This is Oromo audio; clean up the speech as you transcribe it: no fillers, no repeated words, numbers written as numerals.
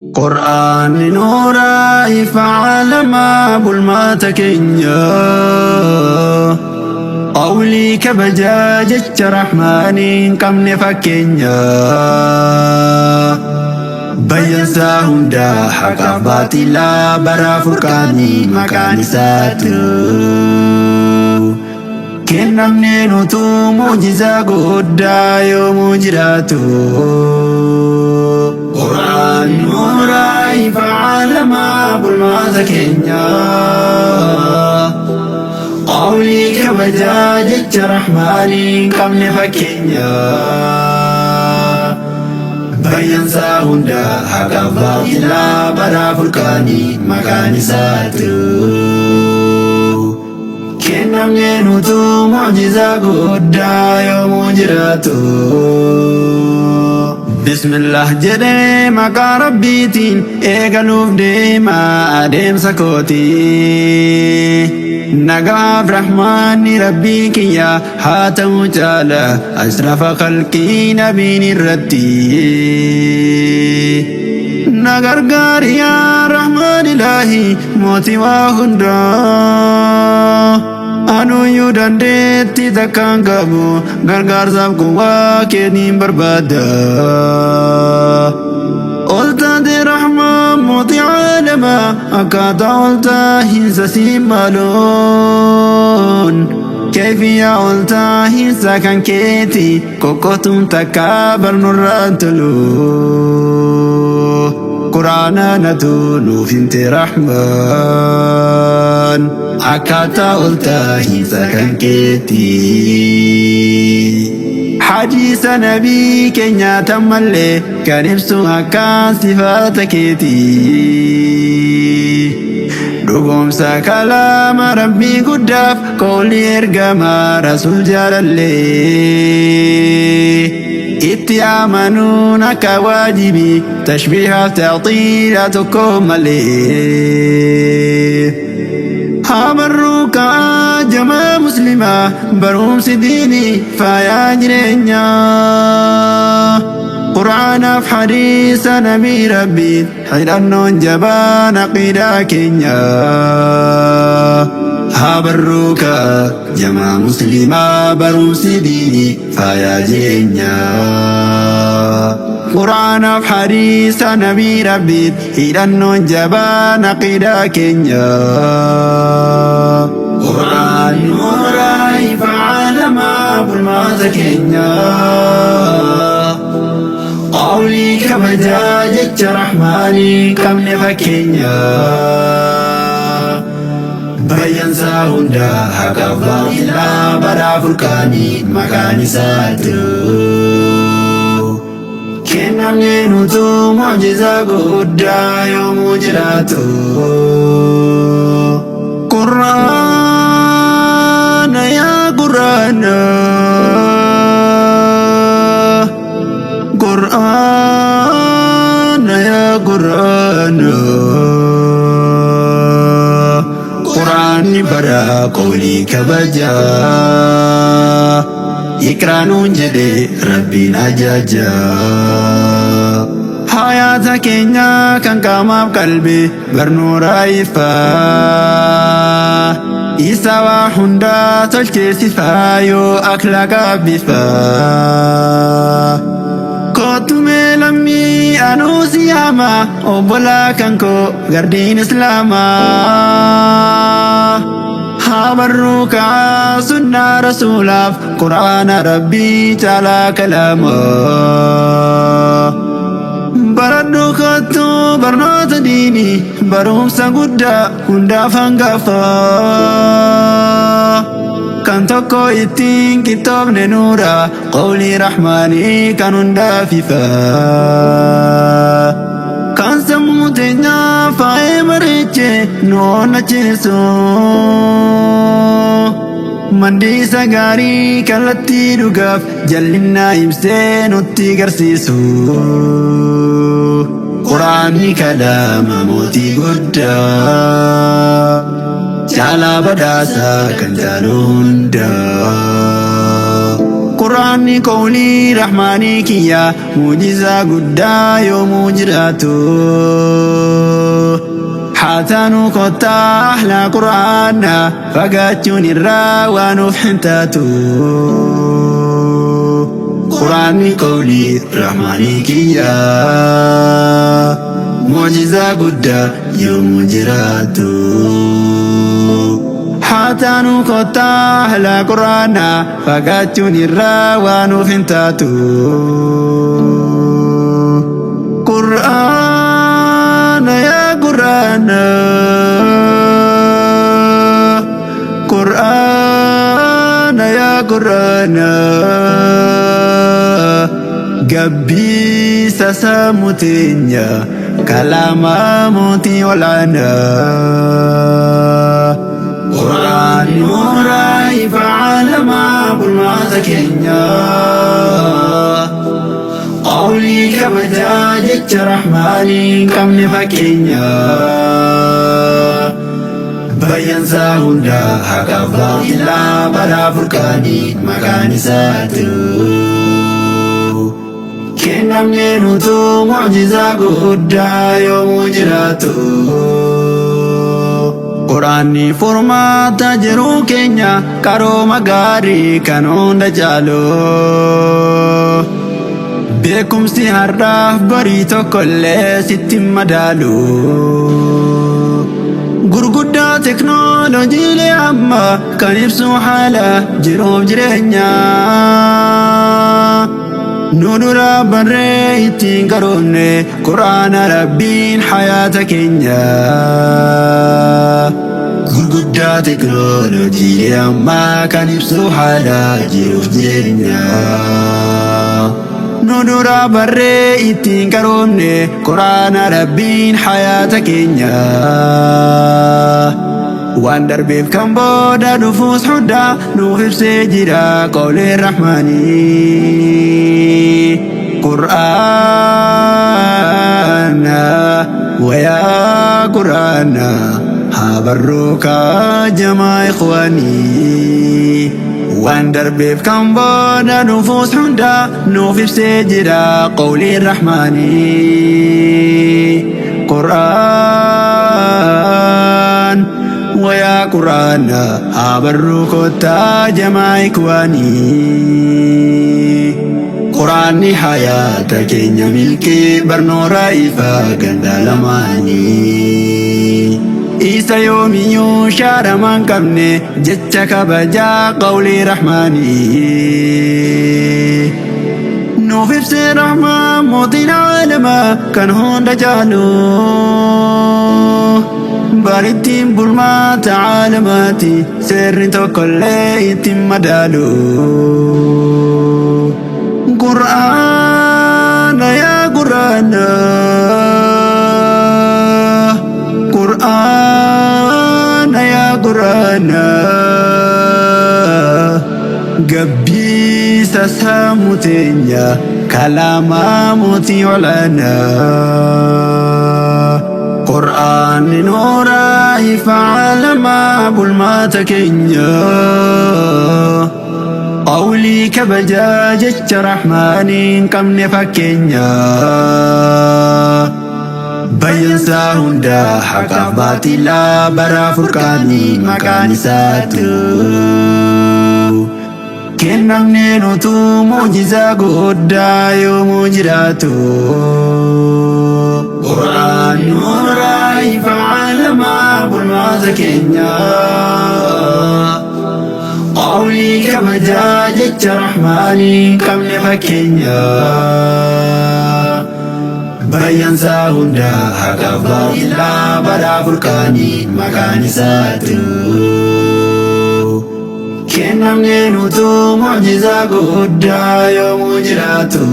قرآن نورا يفعل ما بالماتك قولي كبجاجة رحمانين كم نفكينيا بيان ساهندا حقا باطلا برا فرقاني مكاني ساتو كنم نينوتو موجزا قدا يوم جراتو قرآن نورا يفعل ما بالماذا كينيا قولي كبجاجة رحماني كم نفكينيا بيان ساهندا حقا باطلا برا فرقاني مكاني ساتو كنم نينوتو معجزة قدا يوم جراتو بسم الله جدي مقا ربيتين ايقلوف ديما اديم سكوتي نقاف رحمن ربيك يا حاتم جالا أشرف خلقي نبين الردي نقرقار يا رحمن إلهي موتي وهندا أنو يودان ديتي تكان قبو غرغار سابقو واكينين بربادا قلتا دي رحمة موتي عالما أكاتا قلتا هنسا سيمالون كيف يا قلتا هنسا كان كيتي كوكوتم تكابر نرانتلو قرآنا نتونو فينت رحمن أكاتا قلتا هنسا كان كيتي حديث نبي كنيا تملي كان يبسو أكا صفاتكيتي دوغم سا كلام ربي قداف قولي ارقما رسول جلالي اتيامنون كواجبي تشبيه تعطيلاتكم لي هامروك جماعة مسلمة بروم سديني فيا جرينيا قرآن في حديث نبي ربي حيران جبان قيدا كينيا هامروك جماعة مسلمة بروم سديني فيا جرينيا قرآن في حديث نبي ربي حيران جبان قيدا كينيا قرآن نورا يفعل ما بالماذا كينيا قولي كبجاجة رحماني كم نفكينيا بيان ساهندا حقا باطلا برا فرقاني مكاني ساتو كنم نينوتو معجزة قدا يوم جراتو قرآن يا قرآن قرآن يا قرآن قرآن برا قولي كبجا إكرانون جدي ربي نجاجا حياة كينيا كان كاماب قلبي برنور عيفا إسوا حندا تلتي سفايو أكلاقا بفا كوتو ميلمي أنو سياما أوبولا كانكو غردين إسلاما هابروك سنة رسولا قرآن ربي تعالى كلاما بردو خطو برنوت ديني بروم سنقودا هندا فانقفا كان توكو يتين كتاب نورا قولي رحماني كان هندا فيفا كان سموتنا فاي مريچه نونا چيسو مندي سغاري كالتي دوغاف جلنا يمسي نوتي غرسيسو قرآني كلام موتي قدا جالا بداسا كنجانوندا Quraanni qawlii rahmaanii kiyya muujizaa guddaa yoomuu jiraatu haataanu kottaa ahlaa quraana fagaachuun irraa waan of hin taatu Quraanni qawlii rahmaanii kiyya muujizaa guddaa yoomuu jiraatu haataanu kottaa ahlaa quraana fagaachuun irraa waan of hin taatu Qur'aana yaa Qur'aana Qur'aana yaa Qur'aana gabbiisa sammuu teenya kalaama mootii olaanaa Qur'aan nuura ifa alamaa bulmaata keenya qawlii kabajaa jecha rahmaanii qabne fakkeenya bayyansaa hundaa haqaaf baatilaa balaa furqaanii maqaan isaatu kennamne nutu mucjizaa guddaa yoomuu jiraatu Quraanni furmaata jiruu keenya qarooma gaarii kan hunda caalu beekumsi har'aaf barii tokkollee sitti madaalu gurguddaa teknooloojiilee amma kan ibsu haala jiruuf jireenyaa nu dura barree ittiin qaroomne Quraana Rabbiin hayaata keenya gurguddaa teknooloojiilee amma kan ibsu haala jiruuf jireenyaa nu dura barree ittiin qaroomne Quraana Rabbiin hayaata keenya waan darbeef kan booda dhufuus hunda nuuf ibsee jira qawliin rahmaanii Qur'aana wayaa Qur'aana haa barruuka jamaa ikhwaanii waan darbeef kan booda dhufuus hunda nuuf ibsee jira qawliin rahmaanii Qur'aan wayaa Qur'aana haa barruuka jamaa ikhwaanii Quraanni hayaata keenya milkii barnoora ifa ganda lamaanii isa yoomiyyuu shaaramaan qabne jecha kabajaa qawlii rahmaanii nuuf ibsee rahmaan mootiin alamaa kan hunda caalu barittiin bulmaata alamaati seerri tokkollee ittiin madaalu Qur'aana yaa Qur'aana Qur'aana yaa Qur'aana gabbiisa sammuu teenya kalaama mootii olaanaa Qur'aanni nuura ifa alamaa bulmaata keenya qawlii kabajaa jecha rahmaaniin qabne fakkeenya bayyansaa hundaa haqaaf baatilaa baraa furqaanii maqaan isaatu kennamne nutu muujizaa guddaa yoomuu jiraatu Qur'aan nuura ifa alamaa bulmaata keenya qawlii kabajaa jecha rahmaaniin qabne fakkeenya bayyansaa hundaa haqaaf baatilaa balaa furqaanii maqaan isaatu kennamne nutu mucjizaa guddaa yoomuu jiraatu